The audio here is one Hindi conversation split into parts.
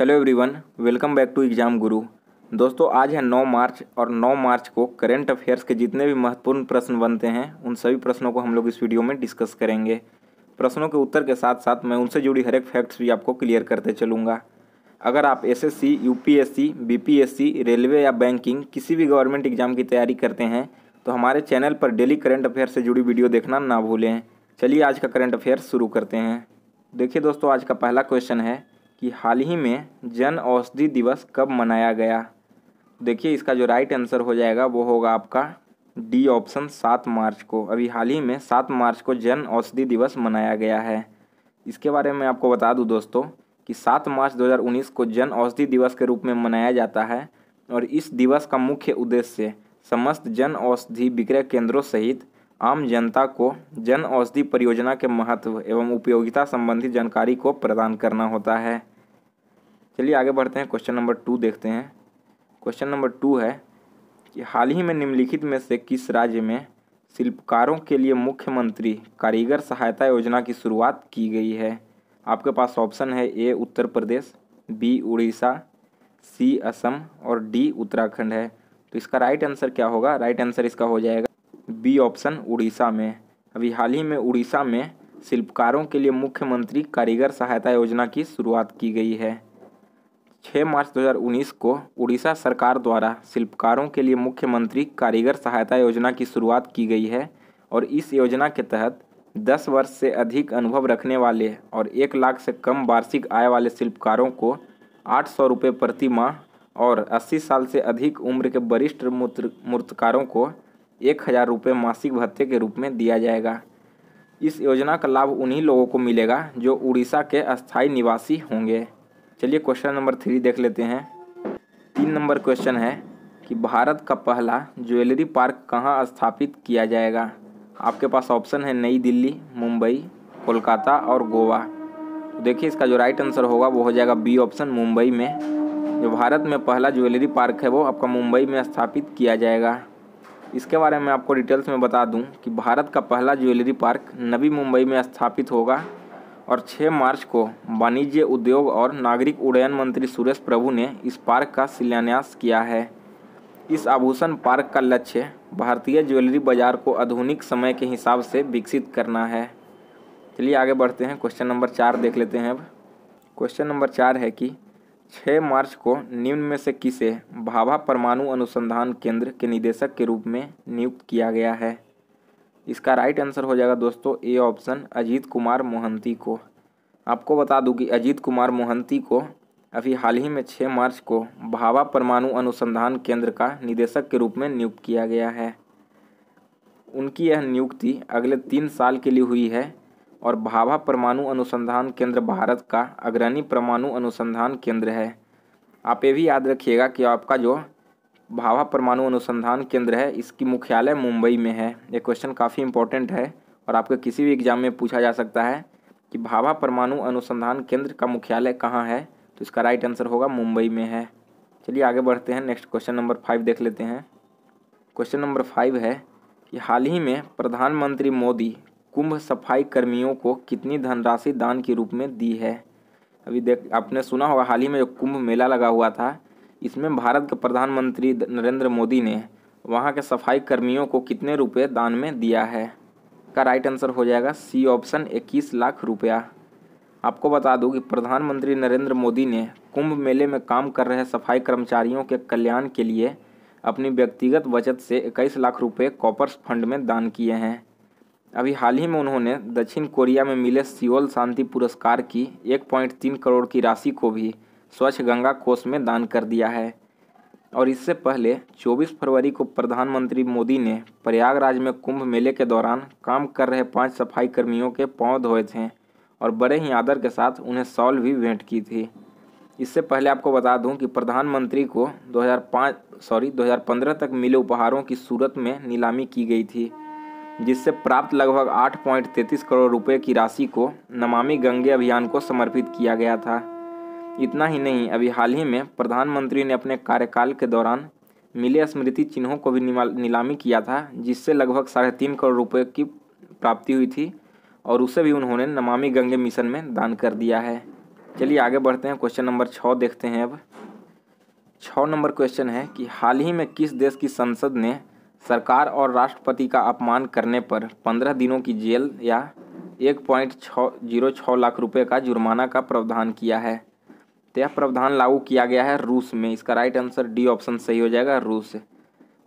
Hello everyone, welcome back to exam guru. दोस्तों, आज है 9 मार्च और 9 मार्च को करंट अफेयर्स के जितने भी महत्वपूर्ण प्रश्न बनते हैं उन सभी प्रश्नों को हम लोग इस वीडियो में डिस्कस करेंगे। प्रश्नों के उत्तर के साथ साथ मैं उनसे जुड़ी हर एक फैक्ट्स भी आपको क्लियर करते चलूँगा। अगर आप एसएससी, यूपीएससी, बीपीएससी, रेलवे या बैंकिंग किसी भी गवर्नमेंट एग्जाम की तैयारी करते हैं तो हमारे चैनल पर डेली करंट अफेयर से जुड़ी वीडियो देखना ना भूलें। चलिए आज का करंट अफेयर शुरू करते हैं। देखिए दोस्तों, आज का पहला क्वेश्चन है कि हाल ही में जन औषधि दिवस कब मनाया गया। देखिए, इसका जो राइट आंसर हो जाएगा वो होगा आपका डी ऑप्शन 7 मार्च को। अभी हाल ही में 7 मार्च को जन औषधि दिवस मनाया गया है। इसके बारे में आपको बता दूं दोस्तों कि 7 मार्च 2019 को जन औषधि दिवस के रूप में मनाया जाता है और इस दिवस का मुख्य उद्देश्य समस्त जन औषधि विक्रय केंद्रों सहित आम जनता को जन औषधि परियोजना के महत्व एवं उपयोगिता संबंधी जानकारी को प्रदान करना होता है। चलिए आगे बढ़ते हैं, क्वेश्चन नंबर 2 देखते हैं। क्वेश्चन नंबर 2 है कि हाल ही में निम्नलिखित में से किस राज्य में शिल्पकारों के लिए मुख्यमंत्री कारीगर सहायता योजना की शुरुआत की गई है। आपके पास ऑप्शन है ए उत्तर प्रदेश, बी उड़ीसा, सी असम और डी उत्तराखंड है। तो इसका राइट आंसर क्या होगा? राइट आंसर इसका हो जाएगा बी ऑप्शन उड़ीसा में। अभी हाल ही में उड़ीसा में शिल्पकारों के लिए मुख्यमंत्री कारीगर सहायता योजना की शुरुआत की गई है। 6 मार्च 2019 को उड़ीसा सरकार द्वारा शिल्पकारों के लिए मुख्यमंत्री कारीगर सहायता योजना की शुरुआत की गई है और इस योजना के तहत 10 वर्ष से अधिक अनुभव रखने वाले और 1 लाख से कम वार्षिक आय वाले शिल्पकारों को 800 रुपये प्रति माह और 80 साल से अधिक उम्र के वरिष्ठ मूर्तकारों को 1000 रुपये मासिक भत्ते के रूप में दिया जाएगा। इस योजना का लाभ उन्हीं लोगों को मिलेगा जो उड़ीसा के अस्थायी निवासी होंगे। चलिए क्वेश्चन नंबर 3 देख लेते हैं। 3 नंबर क्वेश्चन है कि भारत का पहला ज्वेलरी पार्क कहाँ स्थापित किया जाएगा। आपके पास ऑप्शन है नई दिल्ली, मुंबई, कोलकाता और गोवा। तो देखिए, इसका जो राइट आंसर होगा वो हो जाएगा बी ऑप्शन मुंबई में। जो भारत में पहला ज्वेलरी पार्क है वो आपका मुंबई में स्थापित किया जाएगा। इसके बारे में आपको डिटेल्स में बता दूं कि भारत का पहला ज्वेलरी पार्क नवी मुंबई में स्थापित होगा और 6 मार्च को वाणिज्य, उद्योग और नागरिक उड्डयन मंत्री सुरेश प्रभु ने इस पार्क का शिलान्यास किया है। इस आभूषण पार्क का लक्ष्य भारतीय ज्वेलरी बाजार को आधुनिक समय के हिसाब से विकसित करना है। चलिए आगे बढ़ते हैं, क्वेश्चन नंबर 4 देख लेते हैं। अब क्वेश्चन नंबर 4 है कि 6 मार्च को निम्न में से किसे भाभा परमाणु अनुसंधान केंद्र के निदेशक के रूप में नियुक्त किया गया है। इसका राइट आंसर हो जाएगा दोस्तों ए ऑप्शन अजीत कुमार मोहंती को। आपको बता दूं कि अजीत कुमार मोहंती को अभी हाल ही में 6 मार्च को भाभा परमाणु अनुसंधान केंद्र का निदेशक के रूप में नियुक्त किया गया है। उनकी यह नियुक्ति अगले 3 साल के लिए हुई है और भाभा परमाणु अनुसंधान केंद्र भारत का अग्रणी परमाणु अनुसंधान केंद्र है। आप ये भी याद रखिएगा कि आपका जो भाभा परमाणु अनुसंधान केंद्र है इसकी मुख्यालय मुंबई में है। ये क्वेश्चन काफ़ी इंपॉर्टेंट है और आपके किसी भी एग्जाम में पूछा जा सकता है कि भाभा परमाणु अनुसंधान केंद्र का मुख्यालय कहाँ है। तो इसका राइट आंसर होगा मुंबई में है। चलिए आगे बढ़ते हैं, नेक्स्ट क्वेश्चन नंबर 5 देख लेते हैं। क्वेश्चन नंबर 5 है कि हाल ही में प्रधानमंत्री मोदी कुंभ सफाई कर्मियों को कितनी धनराशि दान के रूप में दी है। अभी आपने सुना होगा हाल ही में जो कुंभ मेला लगा हुआ था इसमें भारत के प्रधानमंत्री नरेंद्र मोदी ने वहां के सफाई कर्मियों को कितने रुपए दान में दिया है। का राइट आंसर हो जाएगा सी ऑप्शन 21 लाख रुपया। आपको बता दूं कि प्रधानमंत्री नरेंद्र मोदी ने कुंभ मेले में काम कर रहे सफाई कर्मचारियों के कल्याण के लिए अपनी व्यक्तिगत बचत से 21 लाख रुपये कॉपर्स फंड में दान किए हैं। अभी हाल ही में उन्होंने दक्षिण कोरिया में मिले सियोल शांति पुरस्कार की 1.3 करोड़ की राशि को भी स्वच्छ गंगा कोष में दान कर दिया है। और इससे पहले 24 फरवरी को प्रधानमंत्री मोदी ने प्रयागराज में कुंभ मेले के दौरान काम कर रहे 5 सफाई कर्मियों के पांव धोए थे और बड़े ही आदर के साथ उन्हें शॉल भी भेंट की थी। इससे पहले आपको बता दूं कि प्रधानमंत्री को 2015 तक मिले उपहारों की सूरत में नीलामी की गई थी, जिससे प्राप्त लगभग 8.33 करोड़ रुपए की राशि को नमामि गंगे अभियान को समर्पित किया गया था। इतना ही नहीं, अभी हाल ही में प्रधानमंत्री ने अपने कार्यकाल के दौरान मिले स्मृति चिन्हों को भी नीलामी किया था, जिससे लगभग 3.5 करोड़ रुपए की प्राप्ति हुई थी और उसे भी उन्होंने नमामि गंगे मिशन में दान कर दिया है। चलिए आगे बढ़ते हैं, क्वेश्चन नंबर 6 देखते हैं। अब 6 नंबर क्वेश्चन है कि हाल ही में किस देश की संसद ने सरकार और राष्ट्रपति का अपमान करने पर 15 दिनों की जेल या 1.06 लाख रुपए का जुर्माना का प्रावधान किया है? तो यह प्रावधान लागू किया गया है रूस में। इसका राइट आंसर डी ऑप्शन सही हो जाएगा, रूस।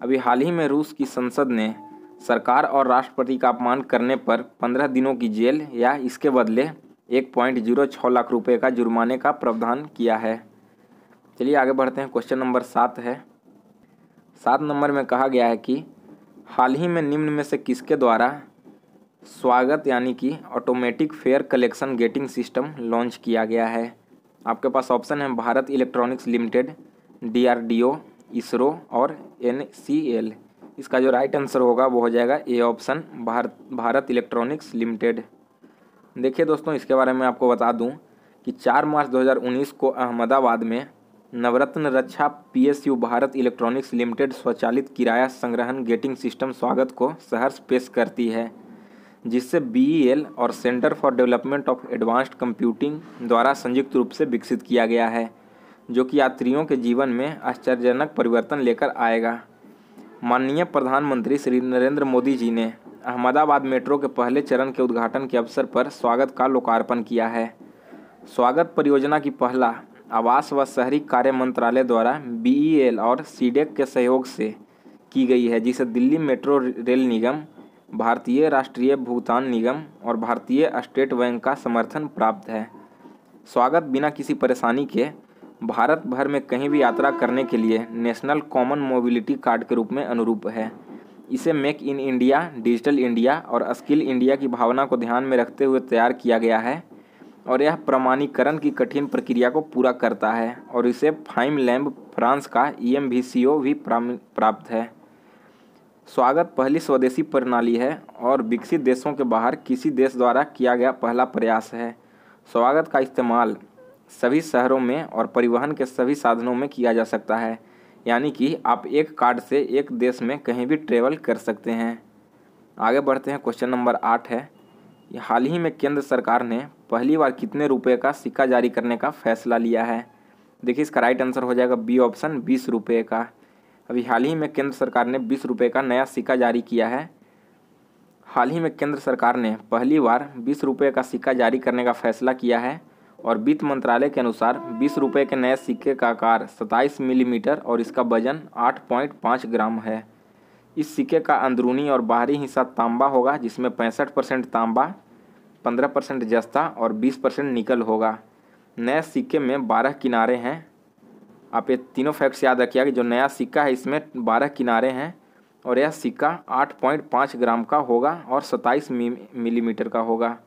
अभी हाल ही में रूस की संसद ने सरकार और राष्ट्रपति का अपमान करने पर 15 दिनों की जेल या इसके बदले 1.06 लाख रुपए का जुर्माने का प्रावधान किया है। चलिए आगे बढ़ते हैं, क्वेश्चन नंबर 7 है। 7 नंबर में कहा गया है कि हाल ही में निम्न में से किसके द्वारा स्वागत यानी कि automatic fair collection getting system launch किया गया है? आपके पास ऑप्शन है Bharat electronics limited, DRDO, ISRO और NCL। इसका जो राइट आंसर होगा वो हो जाएगा A option, Bharat electronics limited. देखिए दोस्तों, इसके बारे में आपको बता दूं कि 4 मार्च 2019 को अहमदाबाद में नवरत्न रक्षा PSU भारत इलेक्ट्रॉनिक्स लिमिटेड स्वचालित किराया संग्रहण गेटिंग सिस्टम स्वागत को सहर्ष पेश करती है, जिससे BEL और centre for development of advanced computing द्वारा संयुक्त रूप से विकसित किया गया है, जो कि यात्रियों के जीवन में आश्चर्यजनक परिवर्तन लेकर आएगा। माननीय प्रधानमंत्री श्री नरेंद्र मोदी जी ने अहमदाबाद मेट्रो के पहले चरण के उद्घाटन के अवसर पर स्वागत का लोकार्पण किया है। स्वागत परियोजना की पहला आवास व शहरी कार्य मंत्रालय द्वारा BEL और CDEC के सहयोग से की गई है, जिसे दिल्ली मेट्रो रेल निगम, भारतीय राष्ट्रीय भुगतान निगम और भारतीय स्टेट बैंक का समर्थन प्राप्त है। स्वागत बिना किसी परेशानी के भारत भर में कहीं भी यात्रा करने के लिए नेशनल कॉमन मोबिलिटी कार्ड के रूप में अनुरूप है। इसे make in India, digital India और स्किल इंडिया की भावना को ध्यान में रखते हुए तैयार किया गया है और यह प्रमाणीकरण की कठिन प्रक्रिया को पूरा करता है और इसे फाइम लैम्ब फ्रांस का EMVCO भी प्राप्त है। स्वागत पहली स्वदेशी प्रणाली है और विकसित देशों के बाहर किसी देश द्वारा किया गया पहला प्रयास है। स्वागत का इस्तेमाल सभी शहरों में और परिवहन के सभी साधनों में किया जा सकता है, यानी कि आप एक कार्ड से एक देश में कहीं भी ट्रेवल कर सकते हैं। आगे बढ़ते हैं, क्वेश्चन नंबर 8 है। हाल ही में केंद्र सरकार ने पहली बार कितने रुपए का सिक्का जारी करने का फैसला लिया है? देखिए, इसका राइट आंसर हो जाएगा बी ऑप्शन, 20 रुपये का। अभी हाल ही में केंद्र सरकार ने 20 रुपये का नया सिक्का जारी किया है। हाल ही में केंद्र सरकार ने पहली बार 20 रुपये का सिक्का जारी करने का फैसला किया है और वित्त मंत्रालय के अनुसार 20 रुपये के नए सिक्के का आकार 27 मिलीमीटर और इसका वजन 8.5 ग्राम है। इस सिक्के का अंदरूनी और बाहरी हिस्सा तांबा होगा, जिसमें 65% तांबा, 15% जस्ता और 20% निकल होगा। नए सिक्के में 12 किनारे हैं। आप ये तीनों फैक्ट्स याद रखिएगा कि जो नया सिक्का है इसमें 12 किनारे हैं और यह सिक्का 8.5 ग्राम का होगा और 27 मिलीमीटर का होगा।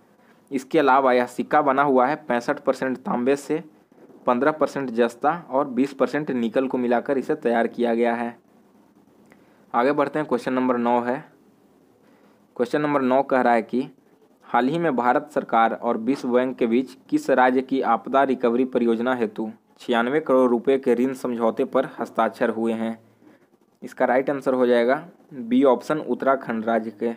इसके अलावा यह सिक्का बना हुआ है 65% तांबे से, 15% जस्ता और 20% निकल को मिलाकर इसे तैयार किया गया है। आगे बढ़ते हैं, क्वेश्चन नंबर 9 है। क्वेश्चन नंबर 9 कह रहा है कि हाल ही में भारत सरकार और विश्व बैंक के बीच किस राज्य की आपदा रिकवरी परियोजना हेतु 96 करोड़ रुपए के ऋण समझौते पर हस्ताक्षर हुए हैं? इसका राइट आंसर हो जाएगा बी ऑप्शन, उत्तराखंड राज्य के।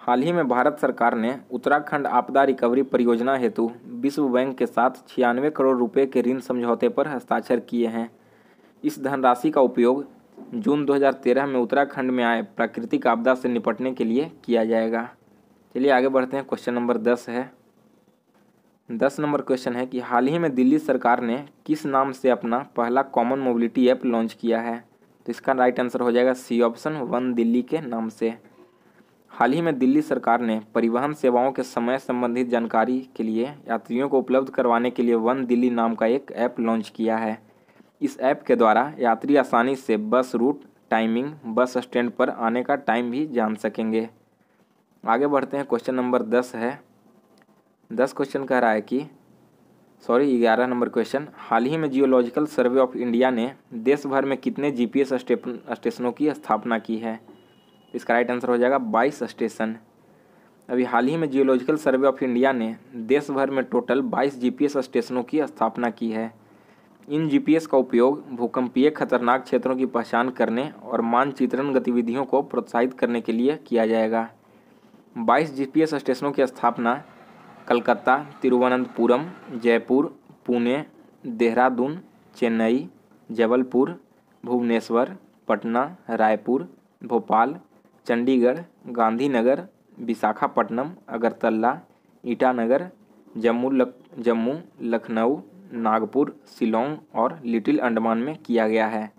हाल ही में भारत सरकार ने उत्तराखंड आपदा रिकवरी परियोजना हेतु विश्व बैंक के साथ 96 करोड़ रुपए के ऋण समझौते पर हस्ताक्षर किए हैं। इस धनराशि का उपयोग जून 2013 में उत्तराखंड में आए प्राकृतिक आपदा से निपटने के लिए किया जाएगा। चलिए आगे बढ़ते हैं, क्वेश्चन नंबर 10 है। 10 नंबर क्वेश्चन है कि हाल ही में दिल्ली सरकार ने किस नाम से अपना पहला कॉमन मोबिलिटी ऐप लॉन्च किया है? तो इसका राइट आंसर हो जाएगा सी ऑप्शन, वन दिल्ली के नाम से। हाल ही में दिल्ली सरकार ने परिवहन सेवाओं के समय संबंधित जानकारी के लिए यात्रियों को उपलब्ध करवाने के लिए वन दिल्ली नाम का एक ऐप लॉन्च किया है। इस ऐप के द्वारा यात्री आसानी से bus route, timing, bus stand पर आने का टाइम भी जान सकेंगे। आगे बढ़ते हैं, क्वेश्चन नंबर 10 है। 10 क्वेश्चन कह रहा है कि 11 नंबर क्वेश्चन, हाल ही में जियोलॉजिकल सर्वे ऑफ इंडिया ने देश भर में कितने GPS स्टेशनों की स्थापना की है? इसका राइट आंसर हो जाएगा 22 स्टेशन। अभी हाल ही में जियोलॉजिकल सर्वे ऑफ इंडिया ने देश भर में टोटल 22 GPS स्टेशनों की स्थापना की है। इन GPS का उपयोग भूकंपीय खतरनाक क्षेत्रों की पहचान करने और मानचित्रण गतिविधियों को प्रोत्साहित करने के लिए किया जाएगा। 22 GPS स्टेशनों की स्थापना कलकत्ता, तिरुवनंतपुरम, जयपुर, पुणे, देहरादून, चेन्नई, जबलपुर, भुवनेश्वर, पटना, रायपुर, भोपाल, चंडीगढ़, गांधीनगर, विशाखापट्टनम, अगरतला, ईटानगर, जम्मू, लखनऊ, नागपुर, शिलोंग और लिटिल अंडमान में किया गया है।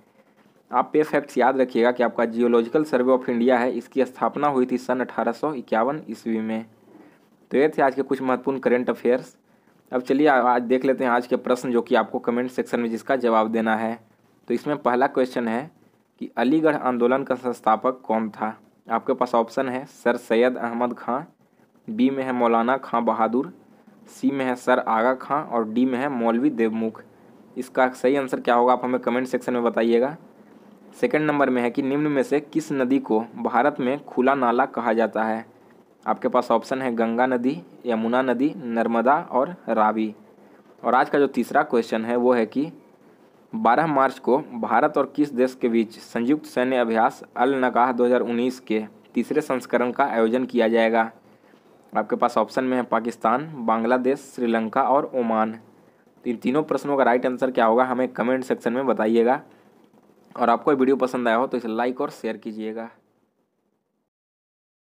आप ये फैक्ट्स याद रखिएगा कि आपका जियोलॉजिकल सर्वे ऑफ इंडिया है, इसकी स्थापना हुई थी सन 1851 ईस्वी में। तो ये थे आज के कुछ महत्वपूर्ण करेंट अफेयर्स। अब चलिए आज देख लेते हैं आज के प्रश्न, जो कि आपको कमेंट सेक्शन में जिसका जवाब देना है। तो इसमें पहला क्वेश्चन है कि अलीगढ़ आंदोलन का संस्थापक कौन था। आपके पास ऑप्शन है सर सैयद अहमद खां, बी में है मौलाना खां बहादुर, सी में है सर आगा खां और डी में है मौलवी देवमुख। इसका सही आंसर क्या होगा आप हमें कमेंट सेक्शन में बताइएगा। सेकंड नंबर में है कि निम्न में से किस नदी को भारत में खुला नाला कहा जाता है। आपके पास ऑप्शन है गंगा नदी, यमुना नदी, नर्मदा और रावी। और आज का जो तीसरा क्वेश्चन है वो है कि 12 मार्च को भारत और किस देश के बीच संयुक्त सैन्य अभ्यास अल नगाह 2019 के तीसरे संस्करण का आयोजन किया जाएगा। आपके पास ऑप्शन में है पाकिस्तान, बांग्लादेश, श्रीलंका और ओमान। तो इन तीनों प्रश्नों का राइट आंसर क्या होगा हमें कमेंट सेक्शन में बताइएगा। और आपको वीडियो पसंद आया हो तो इसे लाइक और शेयर कीजिएगा।